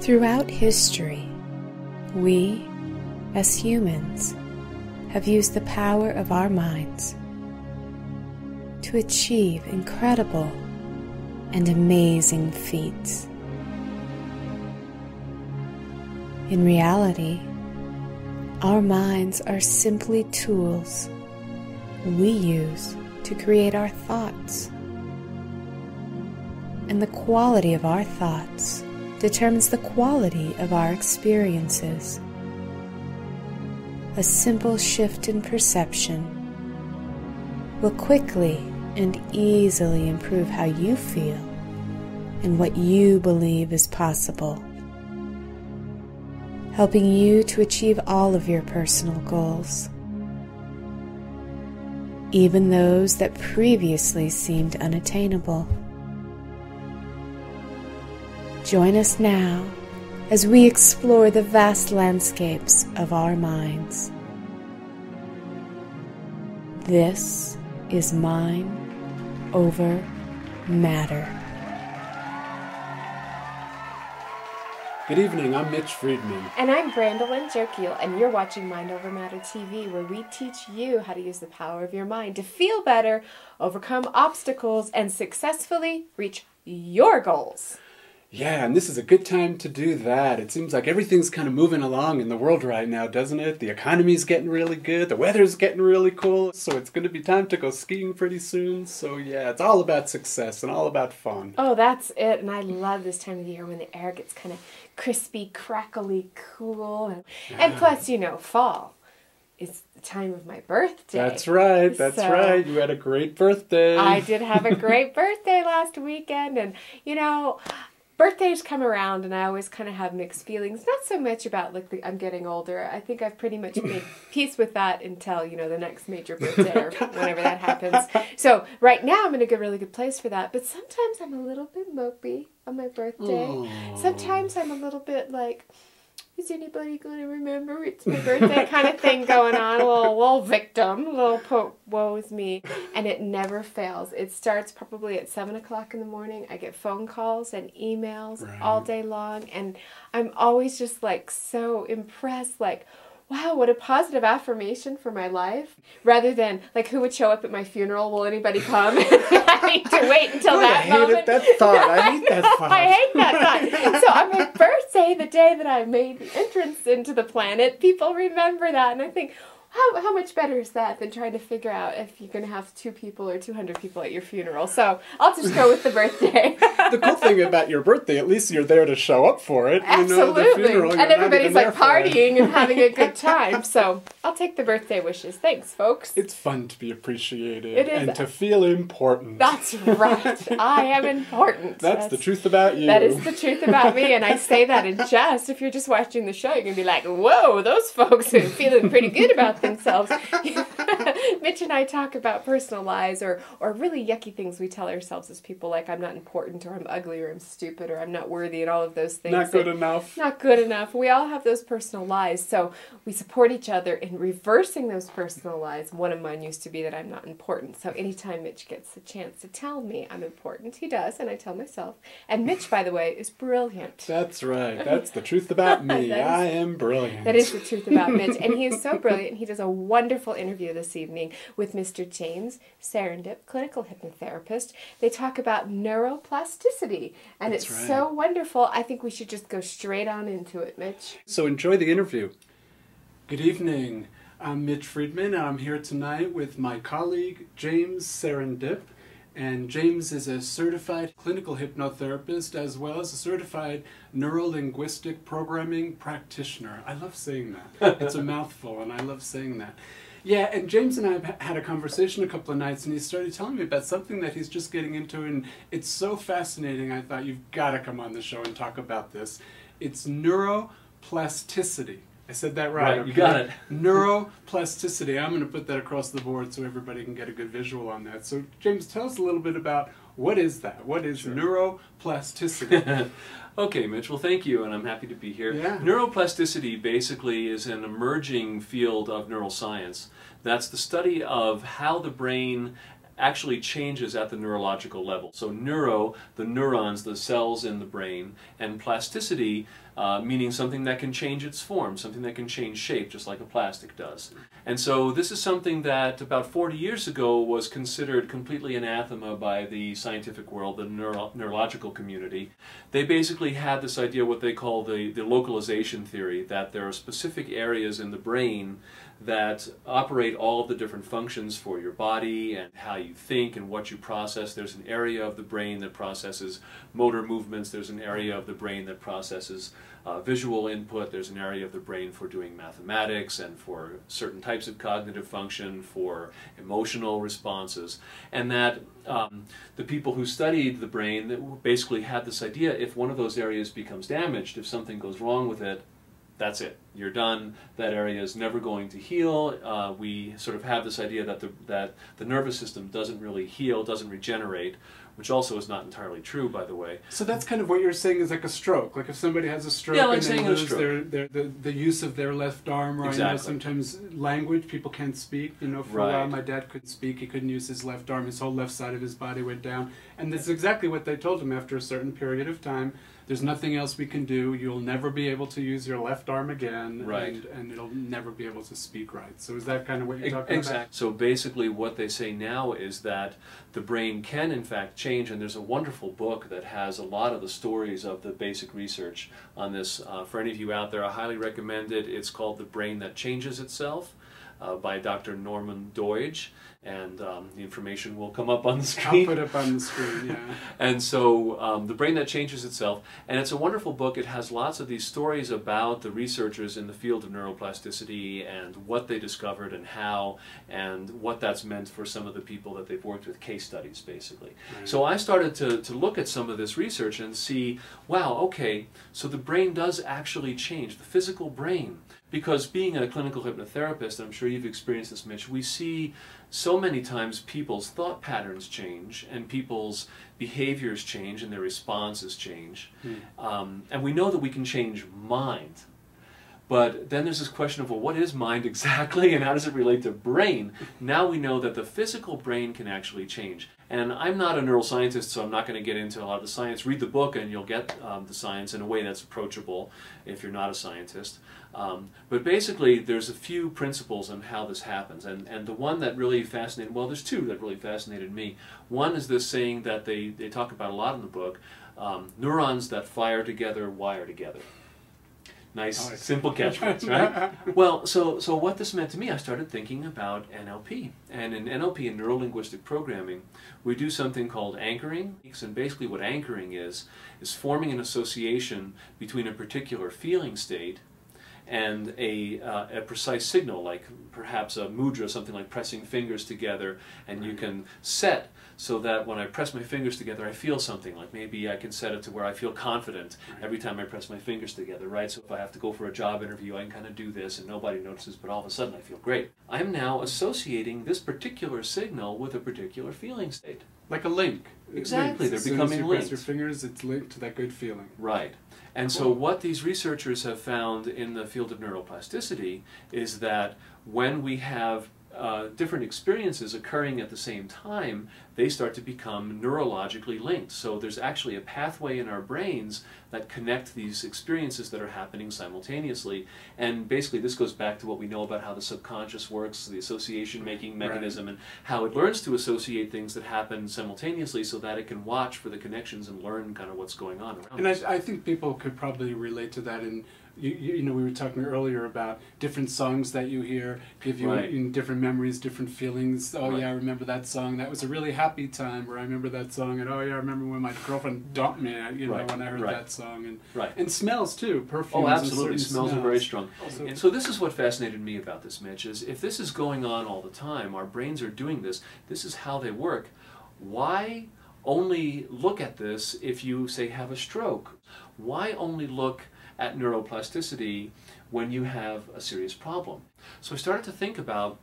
Throughout history, we, as humans, have used the power of our minds to achieve incredible and amazing feats. In reality, our minds are simply tools we use to create our thoughts. And the quality of our thoughts determines the quality of our experiences. A simple shift in perception will quickly and easily improve how you feel and what you believe is possible, helping you to achieve all of your personal goals, even those that previously seemed unattainable. Join us now as we explore the vast landscapes of our minds. This is Mind Over Matter. Good evening, I'm Mitch Friedman. And I'm Brandolyn Jokiel, and you're watching Mind Over Matter TV, where we teach you how to use the power of your mind to feel better, overcome obstacles, and successfully reach your goals. Yeah, and this is a good time to do that. It seems like everything's kind of moving along in the world right now, doesn't it? The economy's getting really good, the weather's getting really cool, so it's going to be time to go skiing pretty soon. So yeah, it's all about success and all about fun. Oh, that's it, and I love this time of the year when the air gets kind of crispy, crackly, cool, and plus, you know, fall. It's the time of my birthday. That's right, right. You had a great birthday. I did have a great birthday last weekend, and you know, birthdays come around and I always kind of have mixed feelings. Not so much about like I'm getting older. I think I've pretty much made peace with that until, you know, the next major birthday or whenever that happens. So right now I'm in a really good place for that. But sometimes I'm a little bit mopey on my birthday. Aww. Sometimes I'm a little bit like, is anybody going to remember it's my birthday kind of thing going on? A little victim, a little woe is me. And it never fails. It starts probably at 7 o'clock in the morning. I get phone calls and emails all day long. And I'm always just like so impressed, like, wow, what a positive affirmation for my life. Rather than, like, who would show up at my funeral? Will anybody come? I need to wait until that moment. I hate that thought. I hate that thought. I hate that thought. So on my birthday, the day that I made the entrance into the planet, people remember that. And I think, how much better is that than trying to figure out if you're going to have 2 people or 200 people at your funeral? So I'll just go with the birthday. The cool thing about your birthday, at least you're there to show up for it. Absolutely. You know, the funeral, and everybody's like partying and having a good time. time. So I'll take the birthday wishes. Thanks, folks. It's fun to be appreciated It is. and to feel important. That's right. I am important. That's the truth about you. That is the truth about me, and I say that in jest. If you're just watching the show, you're going to be like, whoa, those folks are feeling pretty good about themselves. Mitch and I talk about personal lies or really yucky things we tell ourselves as people, like I'm not important, or I'm ugly, or I'm stupid, or I'm not worthy, and all of those things. Not good enough. Not good enough. We all have those personal lies, so we support each other in reversing those personal lies. One of mine used to be that I'm not important, so anytime Mitch gets the chance to tell me I'm important, he does, and I tell myself. And Mitch, by the way, is brilliant. That's right. That's the truth about me. I am brilliant. That is the truth about Mitch, and he is so brilliant. He does a wonderful interview this evening with Mr. James Serendip, clinical hypnotherapist. They talk about neuroplasticity, and That's it's right. so wonderful. I think we should just go straight on into it, Mitch. So enjoy the interview. Good evening. I'm Mitch Friedman, and I'm here tonight with my colleague, James Serendip. And James is a certified clinical hypnotherapist as well as a certified neuro-linguistic programming practitioner. I love saying that. It's a mouthful, and I love saying that. Yeah, and James and I have had a conversation a couple of nights, and he started telling me about something that he's just getting into, and it's so fascinating. I thought, you've got to come on the show and talk about this. It's neuroplasticity. I said that right. Right, you got it. Neuroplasticity. I'm going to put that across the board so everybody can get a good visual on that. So, James, tell us a little bit about what is that? What is neuroplasticity? Okay, Mitch, well thank you, and I'm happy to be here. Yeah. Neuroplasticity basically is an emerging field of neuroscience. That's the study of how the brain actually changes at the neurological level. So neuro, the neurons, the cells in the brain, and plasticity, meaning something that can change its form, something that can change shape, just like a plastic does. And so this is something that about 40 years ago was considered completely anathema by the scientific world, the neurological community. They basically had this idea, what they call the localization theory, that there are specific areas in the brain that operate all of the different functions for your body and how you think and what you process. There's an area of the brain that processes motor movements. There's an area of the brain that processes visual input. There's an area of the brain for doing mathematics and for certain types of cognitive function, for emotional responses. And that the people who studied the brain basically had this idea, if one of those areas becomes damaged, if something goes wrong with it, that's it. You're done. That area is never going to heal. We sort of have this idea that the nervous system doesn't really heal, doesn't regenerate, which also is not entirely true, by the way. So that's kind of what you're saying is like a stroke. Like if somebody has a stroke, yeah, like and they lose the use of their left arm, or exactly. I know sometimes language, people can't speak. You know, for a while my dad couldn't speak. He couldn't use his left arm. His whole left side of his body went down. And that's exactly what they told him after a certain period of time. There's nothing else we can do. You'll never be able to use your left arm again, and it'll never be able to speak right. So is that kind of what you're talking about? So basically what they say now is that the brain can in fact change, and there's a wonderful book that has a lot of the stories of the basic research on this. For any of you out there, I highly recommend it. It's called The Brain That Changes Itself by Dr. Norman Doidge. And the information will come up on the screen. I'll put it up on the screen, yeah. And so, The Brain That Changes Itself, and it's a wonderful book. It has lots of these stories about the researchers in the field of neuroplasticity and what they discovered and how, and what that's meant for some of the people that they've worked with, case studies, basically. Right. So I started to look at some of this research and see, wow, okay, so the brain does actually change, the physical brain. Because being a clinical hypnotherapist, and I'm sure you've experienced this, Mitch, we see so many times people's thought patterns change and people's behaviors change and their responses change. And we know that we can change mind. But then there's this question of, well, what is mind exactly and how does it relate to brain? Now we know that the physical brain can actually change. And I'm not a neuroscientist, so I'm not going to get into a lot of the science. Read the book and you'll get the science in a way that's approachable if you're not a scientist. But basically, there's a few principles on how this happens. And the one that really fascinated, well, there's two that really fascinated me. One is this saying that they talk about a lot in the book, neurons that fire together wire together. Nice, simple catchphrase, right? Well, so what this meant to me, I started thinking about NLP. And in NLP, in Neuro-Linguistic Programming, we do something called anchoring. And basically what anchoring is forming an association between a particular feeling state and a precise signal, like perhaps a mudra, something like pressing fingers together, and you can set so that when I press my fingers together I feel something, like maybe I can set it to where I feel confident every time I press my fingers together, right? So if I have to go for a job interview, I can kind of do this and nobody notices, but all of a sudden I feel great. I'm now associating this particular signal with a particular feeling state. Like a link. Exactly, they're becoming linked. As you press your fingers, it's linked to that good feeling. Right. And so what these researchers have found in the field of neuroplasticity is that when we have different experiences occurring at the same time, they start to become neurologically linked. So there's actually a pathway in our brains that connect these experiences that are happening simultaneously. And basically this goes back to what we know about how the subconscious works, the association-making mechanism, and how it learns to associate things that happen simultaneously so that it can watch for the connections and learn kind of what's going on around us. And I think people could probably relate to that in you know, we were talking earlier about different songs that you hear give you different memories, different feelings. Oh yeah, I remember that song. That was a really happy time. Or I remember that song. And oh yeah, I remember when my girlfriend dumped me. You know, when I heard that song. And smells too. Perfumes. Oh, absolutely. Smells are very strong. And so this is what fascinated me about this, Mitch. Is if this is going on all the time, our brains are doing this. This is how they work. Why only look at this if you say have a stroke? Why only look at neuroplasticity when you have a serious problem? So I started to think about,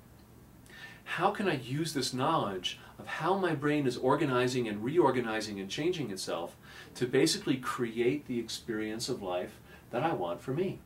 how can I use this knowledge of how my brain is organizing and reorganizing and changing itself to basically create the experience of life that I want for me?